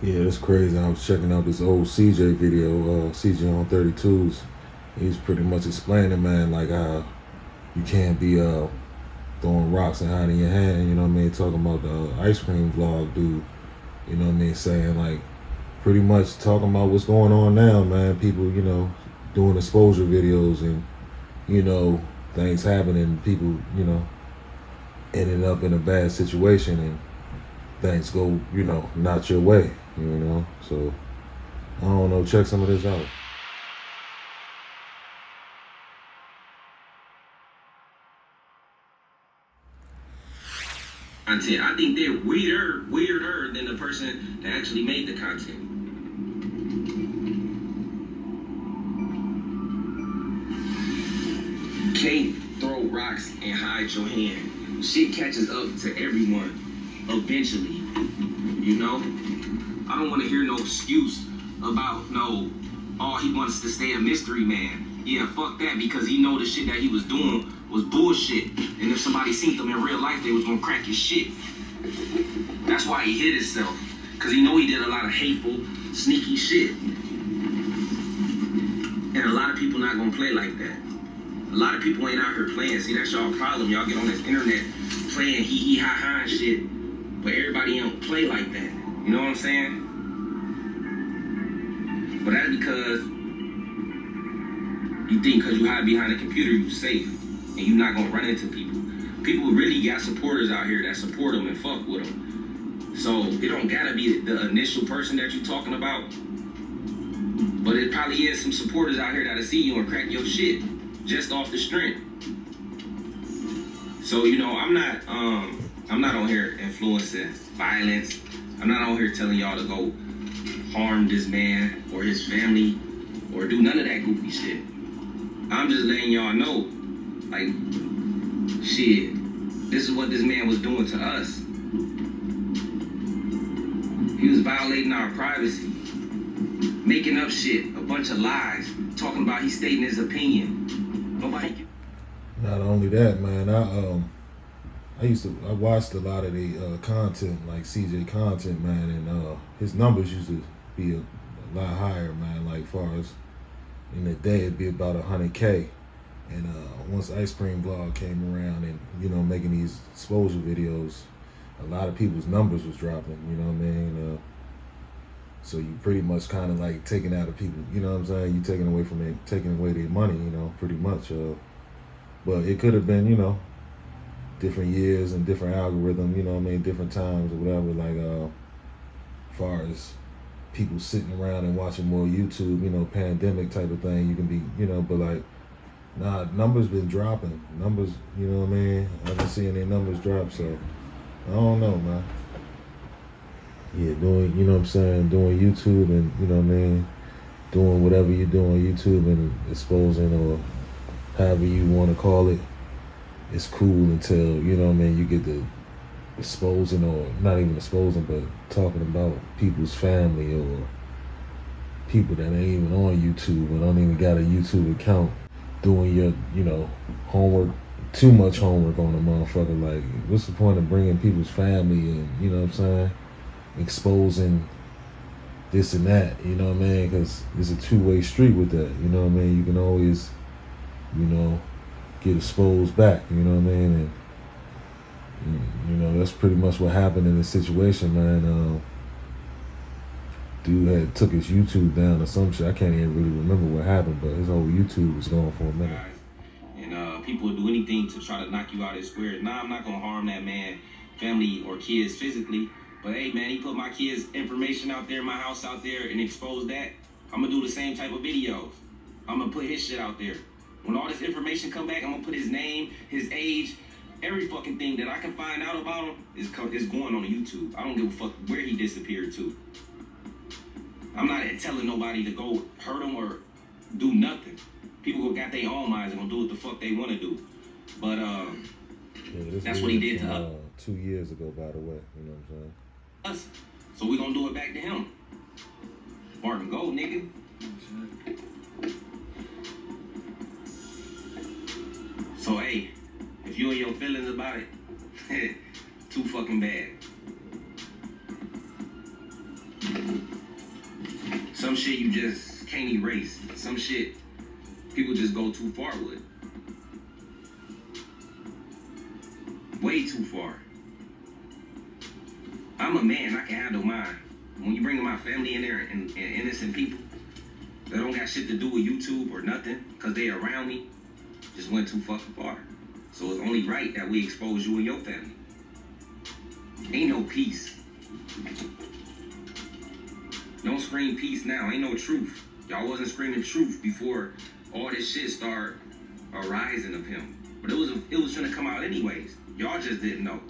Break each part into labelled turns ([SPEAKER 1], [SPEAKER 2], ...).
[SPEAKER 1] Yeah, it's crazy. I was checking out this old CJ video, CJ on 32s. He's pretty much explaining, man, like how you can't be throwing rocks and hiding your hand, you know what I mean? Talking about the ice cream vlog dude, you know what I mean? Saying like pretty much talking about what's going on now, man. People, doing exposure videos and, you know, things happening, people, ending up in a bad situation and things go, not your way, So I don't know, check some of this out.
[SPEAKER 2] Content. I think they're weirder than the person that actually made the content. You can't throw rocks and hide your hand. Shit catches up to everyone eventually. I don't want to hear no excuse about he wants to stay a mystery man. Yeah, fuck that, because he know the shit that he was doing was bullshit. And if somebody seen him in real life, they was gonna crack his shit. That's why he hid himself, because he know he did a lot of hateful, sneaky shit. And a lot of people not gonna play like that. A lot of people ain't out here playing. See, that's y'all problem. Y'all get on this internet playing hee ha ha and shit, but everybody don't play like that. You know what I'm saying? But that's because you think because you hide behind a computer, you safe, and you're not gonna run into people. People really got supporters out here that support them and fuck with them. So it don't gotta be the initial person that you're talking about, but it probably is some supporters out here that'll see you and crack your shit just off the strength. So I'm not on here influencing violence. I'm not on here telling y'all to go harm this man or his family or do none of that goofy shit. I'm just letting y'all know, like, shit, this is what this man was doing to us. He was violating our privacy, making up shit, a bunch of lies, talking about he's stating his opinion. Nobody can.
[SPEAKER 1] Not only that, man, I watched a lot of the content, like CJ content, man, and his numbers used to be a lot higher, man, like far as in the day it'd be about 100K. And once Ice Cream Vlog came around and, making these exposure videos, a lot of people's numbers was dropping, you know what I mean? So you pretty much kind of like taking out of people, you know what I'm saying? You taking away their money, pretty much. But it could have been, different years and different algorithm, different times or whatever, like far as people sitting around and watching more YouTube, pandemic type of thing, you can be, but like, nah, numbers been dropping. Numbers, you know what I mean? I've been seeing their numbers drop, so I don't know, man. Yeah, doing YouTube and, doing whatever you do on YouTube and exposing or however you want to call it, it's cool until, you get the exposing, or not even exposing, but talking about people's family or people that ain't even on YouTube or don't even got a YouTube account, doing your, homework, too much homework on a motherfucker. Like, what's the point of bringing people's family and, you know what I'm saying, exposing this and that, you know what I mean? Because it's a two-way street with that, you know what I mean? You can always, get exposed back, you know what I mean? And that's pretty much what happened in this situation, man. Dude had took his YouTube down or some shit. I can't even really remember what happened, but his whole YouTube was gone for a minute.
[SPEAKER 2] And people will do anything to try to knock you out of his square. Nah, I'm not gonna harm that man, family, or kids physically. But hey, man, he put my kids' information out there, my house out there, and exposed that. I'm gonna do the same type of videos. I'm gonna put his shit out there. When all this information come back, I'm gonna put his name, his age, every fucking thing that I can find out about him is going on YouTube. I don't give a fuck where he disappeared to. I'm not telling nobody to go hurt him or do nothing. People who got their own minds are gonna do what the fuck they want to do. But that's what he did to us.
[SPEAKER 1] 2 years ago, by the way. You know what I'm saying?
[SPEAKER 2] So we gonna do it back to him. Martin, go, nigga. So hey, if you in your feelings about it, too fucking bad. shit you just can't erase. Some shit people just go too far with. Way too far. I'm a man, I can handle mine. When you bring my family in there and innocent people that don't got shit to do with YouTube or nothing, because they around me, just went too fucking far. So it's only right that we expose you and your family. Ain't no peace. Don't scream peace now. Ain't no truth. Y'all wasn't screaming truth before all this shit started arising of him. But it was gonna come out anyways. Y'all just didn't know.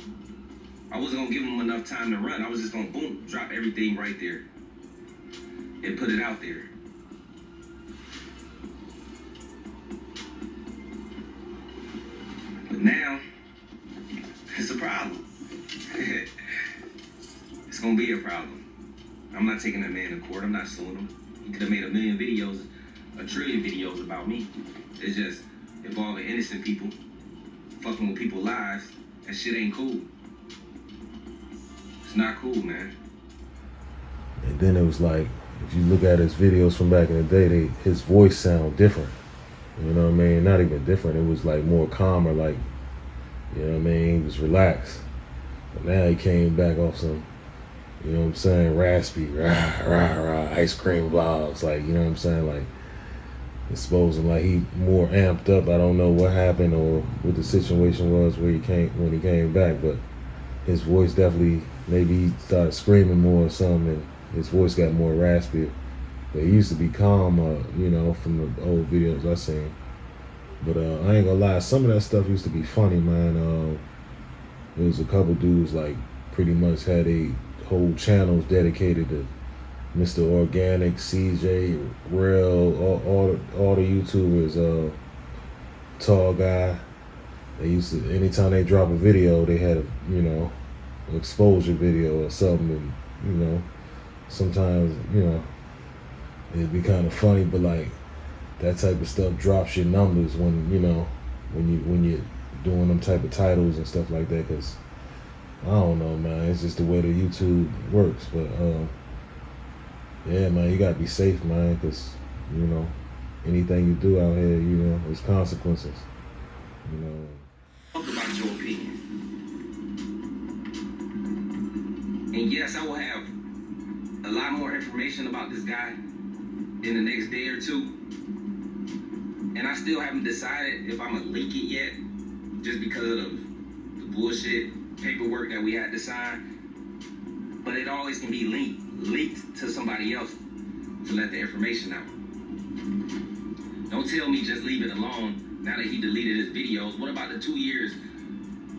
[SPEAKER 2] I wasn't gonna give him enough time to run. I was just gonna boom, drop everything right there and put it out there. But now, it's a problem. It's gonna be a problem. I'm not taking that man to court. I'm not suing him. He could have made a million videos, a trillion videos about me. It's just involving innocent people, fucking with people's lives. That shit ain't cool. It's not cool, man.
[SPEAKER 1] And then it was like, if you look at his videos from back in the day, his voice sound different. You know what I mean? Not even different. It was like more calmer, like, you know what I mean? He was relaxed. But now he came back off some, you know what I'm saying, raspy, rah, rah, rah, ice cream vlogs. Like, you know what I'm saying? Like, exposing like he more amped up. I don't know what happened or what the situation was when he came back, but his voice definitely, maybe he started screaming more or something, and his voice got more raspy. But he used to be calm, you know, from the old videos I seen. But I ain't gonna lie, some of that stuff used to be funny, man. There was a couple dudes like pretty much had a whole channels dedicated to Mr. Organic, CJ, Real, all the YouTubers, Tall Guy. They used to, anytime they drop a video, they had a, you know, an exposure video or something, and, you know, sometimes, you know, it'd be kind of funny, but like that type of stuff drops your numbers when, you know, when you're doing them type of titles and stuff like that, because I don't know, man, it's just the way the YouTube works. But yeah, man, you gotta be safe, man, because, you know, anything you do out here, you know, there's consequences, you know.
[SPEAKER 2] Talk about your opinion. And yes, I will have a lot more information about this guy in the next day or two. And I still haven't decided if I'm gonna leak it yet, just because of the bullshit paperwork that we had to sign. But it always can be leaked to somebody else to let the information out. Don't tell me just leave it alone now that he deleted his videos. What about the 2 years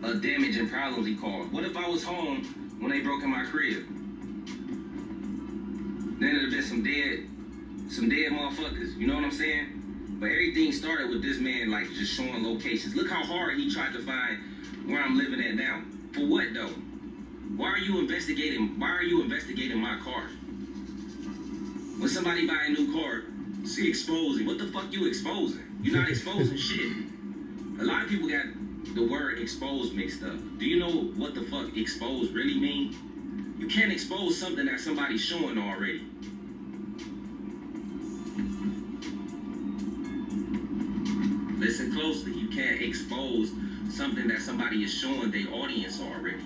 [SPEAKER 2] of damage and problems he caused? What if I was home when they broke in my crib? Then it'd have been some dead motherfuckers, you know what I'm saying? But everything started with this man like just showing locations. Look how hard he tried to find where I'm living at now. For what though? Why are you investigating my car? When somebody buy a new car, see exposing. What the fuck you exposing? You're not exposing shit. A lot of people got the word exposed mixed up. Do you know what the fuck exposed really mean? You can't expose something that somebody's showing already. Listen closely. You can't expose something that somebody is showing their audience already.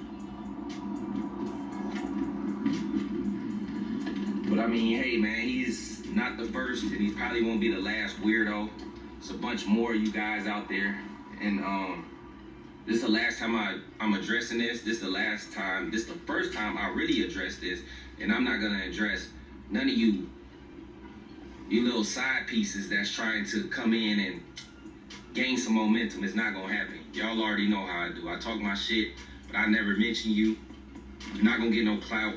[SPEAKER 2] But I mean, hey man, he's not the first, and he probably won't be the last weirdo. There's a bunch more of you guys out there, and this is the last time I'm addressing this. This is the first time I really address this, and I'm not gonna address none of you little side pieces that's trying to come in and gain some momentum. It's not gonna happen. Y'all already know how I do. I talk my shit, but I never mention you. You're not gonna get no clout.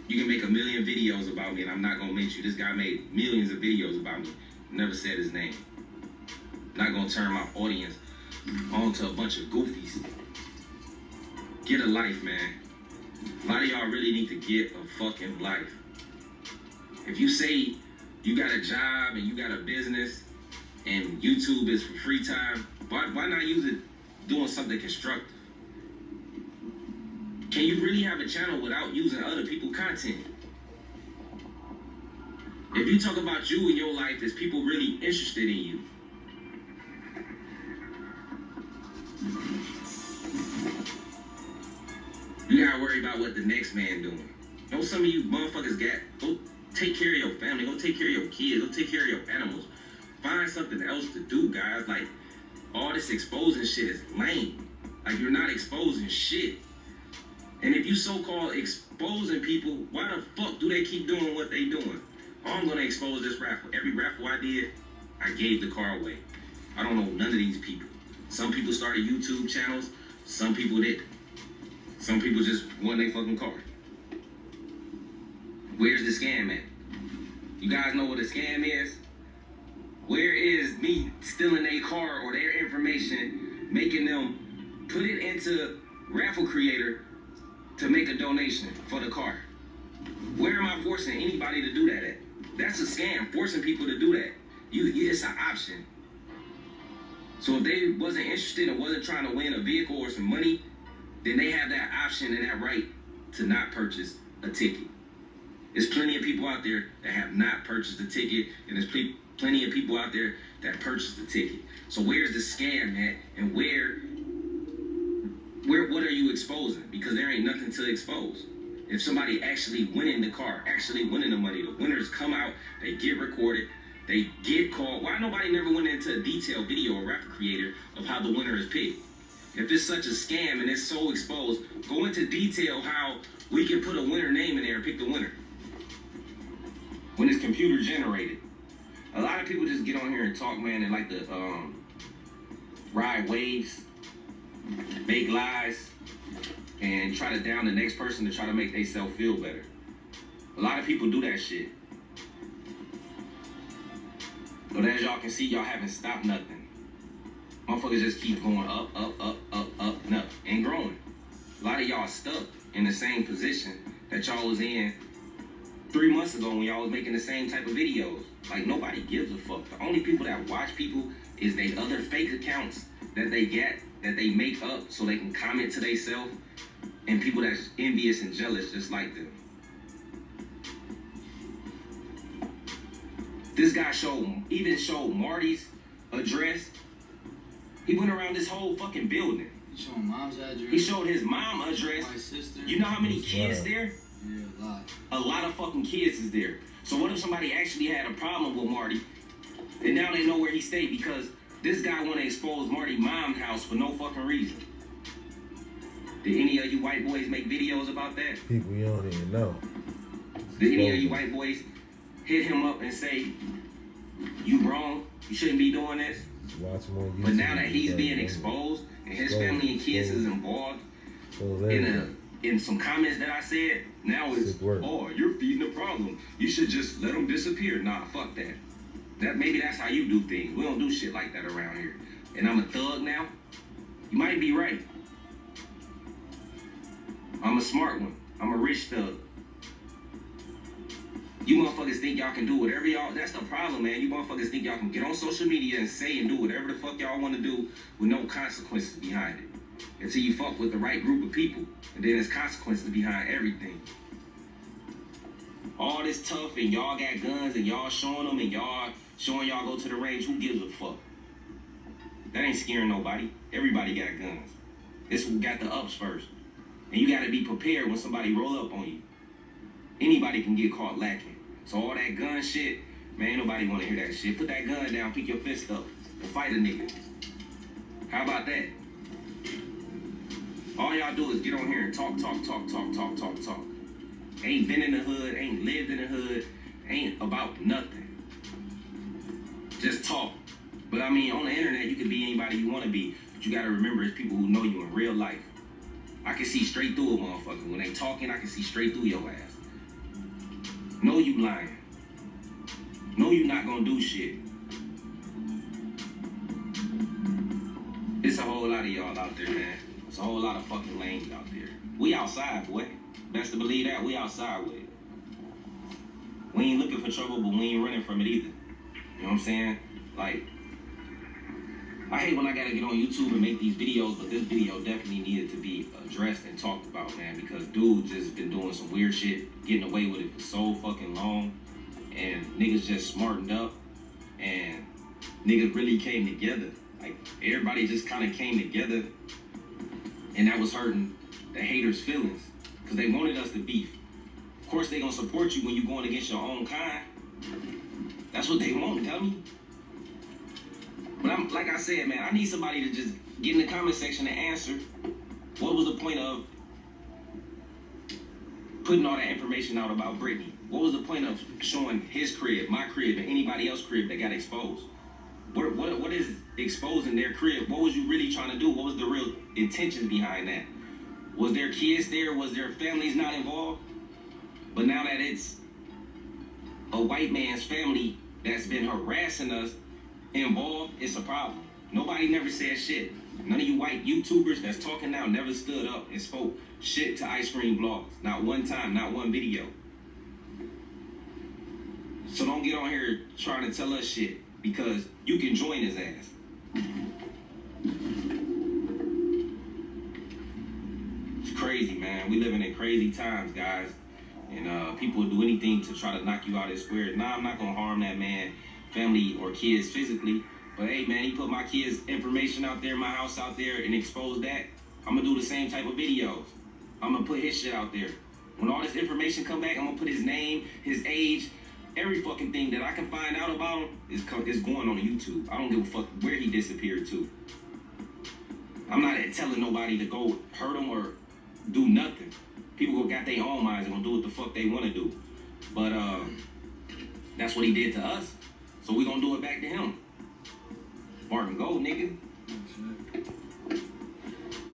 [SPEAKER 2] You can make a million videos about me and I'm not gonna mention you. This guy made millions of videos about me. Never said his name. I'm not gonna turn my audience onto a bunch of goofies. Get a life, man. A lot of y'all really need to get a fucking life. If you say you got a job and you got a business and YouTube is for free time, why not use it doing something constructive? Can you really have a channel without using other people's content? If you talk about you in your life, is people really interested in you? You gotta worry about what the next man doing. Know some of you motherfuckers go take care of your family, go take care of your kids, go take care of your animals. Find something else to do, guys. Like, all this exposing shit is lame. Like, you're not exposing shit. And if you so-called exposing people, why the fuck do they keep doing what they doing? Oh, I'm gonna expose this raffle. Every raffle I did, I gave the car away. I don't know none of these people. Some people started YouTube channels, some people didn't. Some people just won their fucking car. Where's the scam at? You guys know what a scam is? Where is me stealing their car or their information, making them put it into Raffle Creator to make a donation for the car? Where am I forcing anybody to do that at? That's a scam, forcing people to do that. It's an option. So if they wasn't interested and wasn't trying to win a vehicle or some money, then they have that option and that right to not purchase a ticket. There's plenty of people out there that have not purchased a ticket, and there's plenty of people out there that purchased a ticket. So where's the scam at, and what are you exposing? Because there ain't nothing to expose. If somebody actually winning the car, actually winning the money, the winners come out, they get recorded, they get called. Why nobody never went into a detailed video or Raffle Creator of how the winner is picked? If it's such a scam and it's so exposed, go into detail how we can put a winner name in there and pick the winner. When it's computer generated. A lot of people just get on here and talk, man, and like to ride waves, make lies, and try to down the next person to try to make themselves feel better. A lot of people do that shit. But as y'all can see, y'all haven't stopped nothing. Motherfuckers just keep going up, and up, and growing. A lot of y'all stuck in the same position that y'all was in 3 months ago when y'all was making the same type of videos. Like, nobody gives a fuck. The only people that watch people is they other fake accounts that they get, that they make up so they can comment to themselves, and people that's envious and jealous just like them. This guy even showed Marty's address. He went around this whole fucking building.
[SPEAKER 3] He showed mom's address.
[SPEAKER 2] He showed his mom address.
[SPEAKER 3] My sister.
[SPEAKER 2] You know how many kids there?
[SPEAKER 3] Yeah, a lot.
[SPEAKER 2] A lot of fucking kids is there. So what if somebody actually had a problem with Marty, and now they know where he stayed because this guy want to expose Marty's mom's house for no fucking reason? Did any of you white boys make videos about that?
[SPEAKER 1] People you don't even know.
[SPEAKER 2] Did any of you white boys hit him up and say, you wrong, you shouldn't be doing this?
[SPEAKER 1] Watch more YouTube.
[SPEAKER 2] But now that he's being exposed and his family and kids is involved in some comments that I said, now it's, oh, you're feeding the problem. You should just let them disappear. Nah, fuck that. Maybe that's how you do things. We don't do shit like that around here. And I'm a thug now? You might be right. I'm a smart one. I'm a rich thug. You motherfuckers think y'all can do whatever y'all... That's the problem, man. You motherfuckers think y'all can get on social media and say and do whatever the fuck y'all want to do with no consequences behind it. Until you fuck with the right group of people. And then there's consequences behind everything. All this tough and y'all got guns and y'all showing them and y'all showing y'all go to the range. Who gives a fuck? That ain't scaring nobody. Everybody got guns. This one got the ups first. And you got to be prepared when somebody roll up on you. Anybody can get caught lacking. So all that gun shit, man, ain't nobody want to hear that shit. Put that gun down, pick your fist up, and fight a nigga. How about that? All y'all do is get on here and talk. Ain't been in the hood, ain't lived in the hood, ain't about nothing. Just talk. But I mean, on the internet, you can be anybody you want to be. But you got to remember, it's people who know you in real life. I can see straight through a motherfucker. When they talking, I can see straight through your ass. Know you lying. Know you not gonna do shit. It's a whole lot of y'all out there, man. It's a whole lot of fucking lames out there. We outside, boy. Best to believe that, we outside with it. We ain't looking for trouble, but we ain't running from it either. You know what I'm saying? Like, I hate when I gotta get on YouTube and make these videos, but this video definitely needed to be addressed and talked about, man, because dude just been doing some weird shit, getting away with it for so fucking long, and niggas just smartened up, and niggas really came together. Like, everybody just kind of came together, and that was hurting the haters' feelings, because they wanted us to beef. Of course, they gonna support you when you going against your own kind. That's what they want, tell me. But I'm, like I said, man, I need somebody to just get in the comment section and answer, what was the point of putting all that information out about Brittany? What was the point of showing his crib, my crib, and anybody else's crib that got exposed? What is exposing their crib? What was you really trying to do? What was the real intentions behind that? Was there kids there? Was their families not involved? But now that it's a white man's family that's been harassing us involved, it's a problem. Nobody never said shit. None of you white YouTubers that's talking now never stood up and spoke shit to Ice Cream Vlogs. Not one time, not one video. So don't get on here trying to tell us shit, because you can join his ass. It's crazy, man. We living in crazy times, guys. And people will do anything to try to knock you out of his square. Nah, I'm not gonna harm that man, family, or kids physically. But hey, man, he put my kids' information out there, my house out there, and exposed that. I'm gonna do the same type of videos. I'm gonna put his shit out there. When all this information come back, I'm gonna put his name, his age, every fucking thing that I can find out about him is going on YouTube. I don't give a fuck where he disappeared to. I'm not telling nobody to go hurt him or do nothing. People got their own minds and gonna do what the fuck they want to do. But that's what he did to us. So we gonna do it back to him. Martin, go, nigga.